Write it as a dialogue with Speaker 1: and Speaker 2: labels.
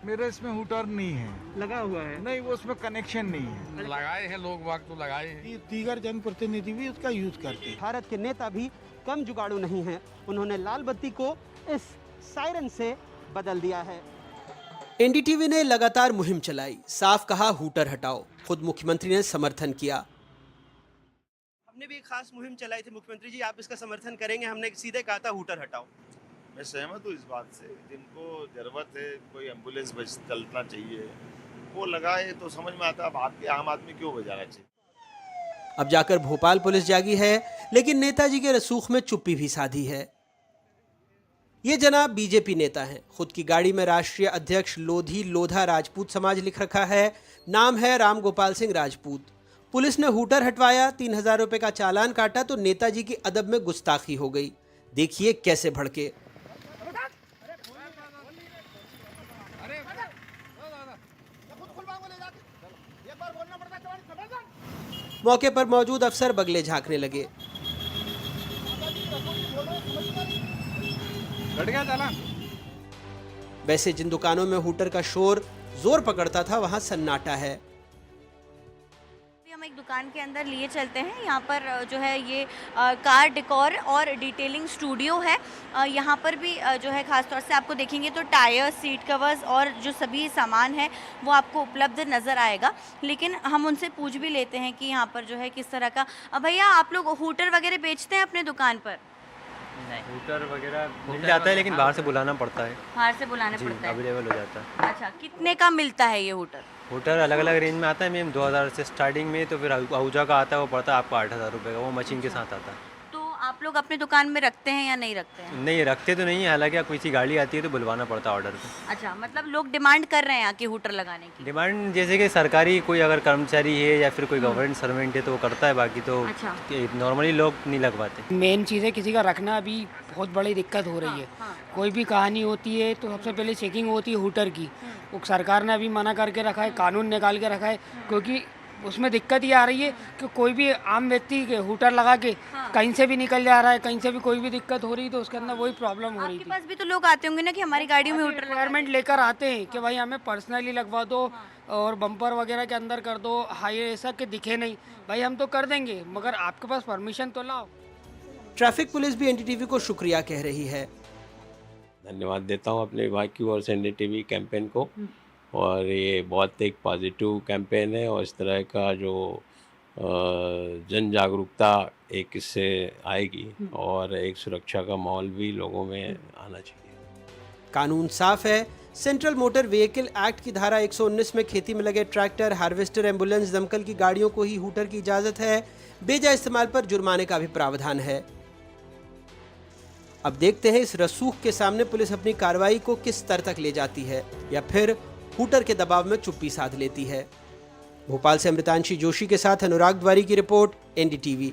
Speaker 1: मेरे इसमें हूटर नहीं है,
Speaker 2: लगा हुआ है।
Speaker 1: नहीं वो उसमें कनेक्शन नहीं है।
Speaker 3: लगाए हैं लोग बाग तो लगाए हैं।
Speaker 4: दीगर जनप्रतिनिधि भी उसका यूज करते हैं।
Speaker 2: भारत के नेता भी कम जुगाड़ू नहीं हैं। उन्होंने लाल बत्ती को इस सायरन से बदल दिया है। एनडीटीवी ने लगातार मुहिम चलाई, साफ कहा हूटर हटाओ। खुद मुख्यमंत्री ने समर्थन किया। हमने भी एक खास मुहिम चलाई थी। मुख्यमंत्री जी, आप इसका समर्थन करेंगे? हमने सीधे कहा था हूटर हटाओ।
Speaker 5: मैं सहमत हूँ इस बात से। जिनको जरूरत है, कोई एम्बुलेंस बस चलना चाहिए, वो लगाए तो समझ में आता है। अब आपके आम आदमी क्यों बजाना चाहिए?
Speaker 2: अब जाकर भोपाल पुलिस जागी है, लेकिन नेताजी के रसूख में चुप्पी भी साधी है। ये जनाब बीजेपी नेता हैं। खुद की गाड़ी में राष्ट्रीय अध्यक्ष लोधी लोधा राजपूत समाज लिख रखा है। नाम है राम गोपाल सिंह राजपूत। पुलिस ने हूटर हटवाया, 3000 रुपए का चालान काटा तो नेताजी की अदब में गुस्ताखी हो गई। देखिए कैसे भड़के। मौके पर मौजूद अफसर बगले झांकने लगे। वैसे जिन दुकानों में हूटर का शोर जोर पकड़ता था, वहां सन्नाटा है।
Speaker 6: हम एक दुकान के अंदर लिए चलते हैं। यहाँ पर जो है ये कार डेकोर और डिटेलिंग स्टूडियो है। यहाँ पर भी जो है ख़ास तौर से आपको देखेंगे तो टायर, सीट कवर्स और जो सभी सामान है वो आपको उपलब्ध नज़र आएगा। लेकिन हम उनसे पूछ भी लेते हैं कि यहाँ पर जो है किस तरह का। भैया, आप लोग हूटर वगैरह बेचते हैं अपने दुकान पर?
Speaker 7: नहीं, हूटर वगैरह मिल जाता है, लेकिन बाहर से बुलाना पड़ता है।
Speaker 6: बाहर से बुलाना पड़ता है,
Speaker 7: अवेलेबल हो जाता है।
Speaker 6: अच्छा, कितने का मिलता है ये हूटर?
Speaker 7: हूटर अलग अलग रेंज में आता है मैम। 2000 से स्टार्टिंग में, तो फिर आहूजा का आता है, वो पड़ता है आपको 8000 रुपये का। वो मशीन के साथ आता है।
Speaker 6: तो आप लोग अपने दुकान में रखते हैं या नहीं रखते हैं?
Speaker 7: नहीं, रखते तो नहीं है। हालांकि कोई सी गाड़ी आती है तो बुलवाना पड़ता है ऑर्डर पे।
Speaker 6: अच्छा, मतलब लोग डिमांड कर रहे हैं कि हूटर लगाने की?
Speaker 7: डिमांड जैसे कि सरकारी कोई अगर कर्मचारी है या फिर कोई गवर्नमेंट सर्वेंट है तो वो करता है, बाकी तो
Speaker 6: अच्छा।
Speaker 7: नॉर्मली लोग नहीं लगवाते।
Speaker 4: मेन चीज़ है, किसी का रखना अभी बहुत बड़ी दिक्कत हो रही है। कोई भी कहानी होती है तो सबसे पहले चेकिंग होती है हूटर की। वो सरकार ने अभी मना करके रखा है, कानून निकाल के रखा है, क्योंकि उसमें दिक्कत ये आ रही है कि कोई भी आम व्यक्ति के हूटर लगा के कहीं से भी निकल जा रहा है, कहीं से भी कोई भी दिक्कत हो रही है, तो उसके अंदर वही प्रॉब्लम हो रही
Speaker 6: आपके
Speaker 4: थी।
Speaker 6: पास भी तो लोग आते होंगे ना कि हमारी गाड़ियों में हूटर
Speaker 4: रिक्वायरमेंट लेकर आते हैं कि भाई हमें पर्सनली लगवा दो और बम्पर वगैरह के अंदर कर दो, हाई ऐसा कि दिखे नहीं। भाई हम तो कर देंगे, मगर आपके पास परमिशन तो लाओ।
Speaker 2: ट्रैफिक पुलिस भी एनडीटीवी को शुक्रिया कह रही है।
Speaker 8: धन्यवाद देता हूँ अपने विभाग की ओर से एनडीटीवी कैंपेन को। और ये बहुत एक पॉजिटिव कैंपेन है और इस तरह का जो जन जागरूकता एक इससे आएगी और एक सुरक्षा का माहौल भी लोगों में आना चाहिए।
Speaker 2: कानून साफ है। सेंट्रल मोटर व्हीकल एक्ट की धारा 119 में खेती में लगे ट्रैक्टर, हार्वेस्टर, एम्बुलेंस, दमकल की गाड़ियों को ही हूटर की इजाजत है। बेजा इस्तेमाल पर जुर्माने का भी प्रावधान है। अब देखते हैं इस रसूख के सामने पुलिस अपनी कार्रवाई को किस स्तर तक ले जाती है या फिर हूटर के दबाव में चुप्पी साध लेती है। भोपाल से अमृतांशी जोशी के साथ अनुराग द्वारी की रिपोर्ट, एनडीटीवी।